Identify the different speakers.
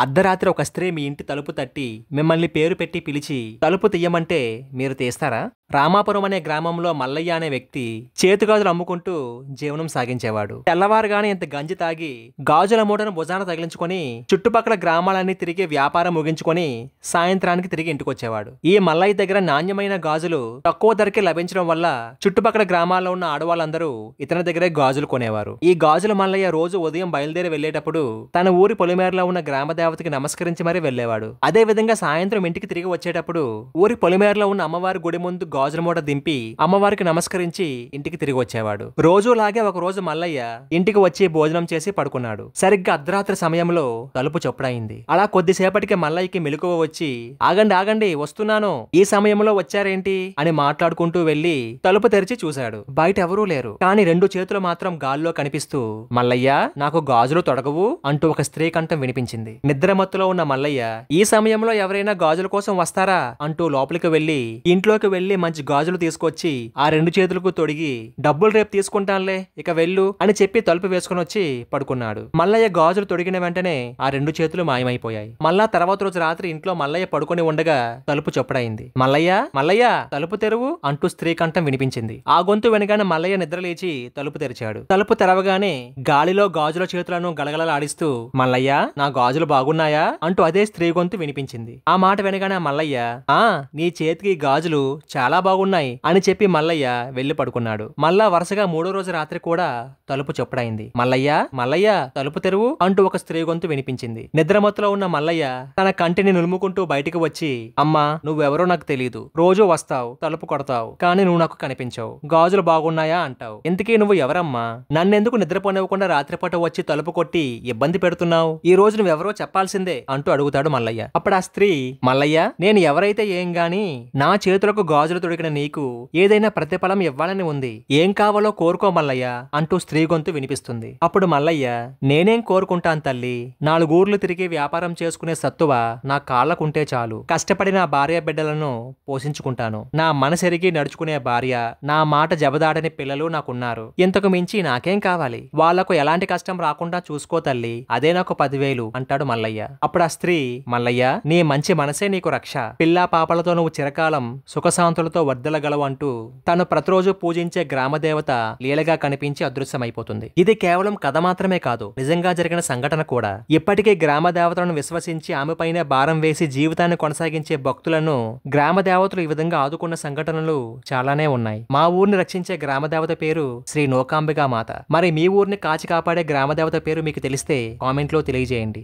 Speaker 1: అర్ధరాత్రి ఒక స్త్రీ మీ ఇంటి తలుపు తట్టి మిమ్మల్ని పేరు పెట్టి పిలిచి తలుపు తీయమంటే మీరు తీస్తారా? రామాపురం అనే గ్రామంలో మల్లయ్య అనే వ్యక్తి చేతిగాజులు అమ్ముకుంటూ జీవనం సాగించేవాడు. తెల్లవారుగానే ఇంత గంజి తాగి గాజుల మూటను భుజాన తగిలించుకొని చుట్టుపక్కల గ్రామాలన్నీ తిరిగి వ్యాపారం ముగించుకొని సాయంత్రానికి తిరిగి ఇంటికొచ్చేవాడు. ఈ మల్లయ్య దగ్గర నాణ్యమైన గాజులు తక్కువ ధరకే లభించడం వల్ల చుట్టుపక్కల గ్రామాల్లో ఉన్న ఆడవాళ్ళందరూ ఇతని దగ్గరే గాజులు కొనేవారు. ఈ గాజుల మల్లయ్య రోజు ఉదయం బయలుదేరి వెళ్లేటప్పుడు తన ఊరి పొలిమేరలో ఉన్న గ్రామ దేవతకి నమస్కరించి మరీ వెళ్లేవాడు. అదే విధంగా సాయంత్రం ఇంటికి తిరిగి వచ్చేటప్పుడు ఊరి పొలిమేరలో ఉన్న అమ్మవారి గుడి ముందు గాజుల మూట దింపి అమ్మవారికి నమస్కరించి ఇంటికి తిరిగి వచ్చేవాడు. రోజులాగే ఒక రోజు మల్లయ్య ఇంటికి వచ్చి భోజనం చేసి పడుకున్నాడు. సరిగ్గా అర్ధరాత్రి సమయంలో తలుపు చప్పుడైంది. అలా కొద్దిసేపటికి మల్లయ్యకి మెలకువ వచ్చి ఆగండి ఆగండి వస్తున్నాను, ఈ సమయంలో వచ్చారేంటి అని మాట్లాడుకుంటూ వెళ్లి తలుపు తెరిచి చూశాడు. బయట ఎవరూ లేరు. కానీ రెండు చేతులు మాత్రం గాల్లో కనిపిస్తూ మల్లయ్య నాకు గాజులు తొడగవు అంటూ ఒక స్త్రీ కంఠం వినిపించింది. నిద్రమత్తులో ఉన్న మల్లయ్య ఈ సమయంలో ఎవరైనా గాజుల కోసం వస్తారా అంటూ లోపలికి వెళ్లి ఇంట్లోకి వెళ్లి మంచి గాజులు తీసుకొచ్చి ఆ రెండు చేతులకు తొడిగి డబ్బులు రేపు తీసుకుంటానులే ఇక వెళ్ళు అని చెప్పి తలుపు వేసుకుని వచ్చి పడుకున్నాడు. మల్లయ్య గాజులు తొడిగిన వెంటనే ఆ రెండు చేతులు మాయమైపోయాయి. మళ్ళా తర్వాత రోజు రాత్రి ఇంట్లో మల్లయ్య పడుకొని ఉండగా తలుపు చప్పుడైంది. మల్లయ్య మల్లయ్య తలుపు తెరువు అంటూ స్త్రీ కంఠం వినిపించింది. ఆ గొంతు వెనగానే మల్లయ్య నిద్రలేచి తలుపు తెరిచాడు. తలుపు తెరవగానే గాలిలో గాజుల చేతులను గలగలలాడిస్తూ మల్లయ్య నా గాజులు బాగున్నాయా అంటూ అదే స్త్రీ గొంతు వినిపించింది. ఆ మాట వెనగానే మల్లయ్య నీ చేతికి గాజులు చాలా బాగున్నాయి అని చెప్పి మల్లయ్య వెళ్లి పడుకున్నాడు. మళ్ళా వరుసగా మూడో రోజు రాత్రి కూడా తలుపు చప్పుడైంది. మల్లయ్య మల్లయ్య తలుపు తెరువు అంటూ ఒక స్త్రీ గొంతు వినిపించింది. నిద్రమత్తులో ఉన్న మల్లయ్య తన కంటిని నులుముకుంటూ బయటికి వచ్చి అమ్మా నువ్వెవరో నాకు తెలీదు, రోజు వస్తావు తలుపు కొడతావు కానీ నువ్వు నాకు కనిపించవు, గాజులు బాగున్నాయా అంటావు, ఇంతకీ నువ్వు ఎవరమ్మా, నన్నెందుకు నిద్రపోనివ్వకుండా రాత్రిపూట వచ్చి తలుపు కొట్టి ఇబ్బంది పెడుతున్నావు, ఈ రోజు నువ్వెవరో చెప్పాల్సిందే అంటూ అడుగుతాడు మల్లయ్య. అప్పుడు ఆ స్త్రీ మల్లయ్య నేను ఎవరైతే ఏం గాని నా చేతులకు గాజులు తొడిగిన నీకు ఏదైనా ప్రతిఫలం ఇవ్వాలని ఉంది, ఏం కావాలో కోరుకో మల్లయ్య అంటూ స్త్రీ గొంతు వినిపిస్తుంది. అప్పుడు మల్లయ్య నేనేం కోరుకుంటాను తల్లి, నాలుగూర్లు తిరిగి వ్యాపారం చేసుకునే సత్తువ నా కాళ్లకుంటే చాలు, కష్టపడి నా భార్య బిడ్డలను పోషించుకుంటాను, నా మనసెరిగి నడుచుకునే భార్య, నా మాట జబదాడని పిల్లలు నాకున్నారు, ఇంతకు మించి నాకేం కావాలి, వాళ్లకు ఎలాంటి కష్టం రాకుండా చూసుకో తల్లి, అదే నాకు 10,000 అంటాడు మల్లయ్య. అప్పుడు ఆ స్త్రీ మల్లయ్య నీ మంచి మనసే నీకు రక్ష, పిల్లా పాపలతో నువ్వు చిరకాలం సుఖశాంతులతో వర్దలగలవు అంటూ తను ప్రతిరోజు పూజించే గ్రామదేవత లీలగా కనిపించి అదృశ్యమైపోతుంది. ఇది కేవలం కథ మాత్రమే కాదు, నిజంగా జరిగిన సంఘటన కూడా. ఇప్పటికే గ్రామదేవతలను విశ్వసించి ఆమెపైనే భారం వేసి జీవితాన్ని కొనసాగించే భక్తులను గ్రామదేవతలు ఈ విధంగా ఆదుకున్న సంఘటనలు చాలానే ఉన్నాయి. మా ఊరిని రక్షించే గ్రామదేవత పేరు శ్రీ నూకాంబికా మాత. మరి మీ ఊరిని కాచి కాపాడే గ్రామదేవత పేరు మీకు తెలిస్తే కామెంట్లో తెలియజేయండి.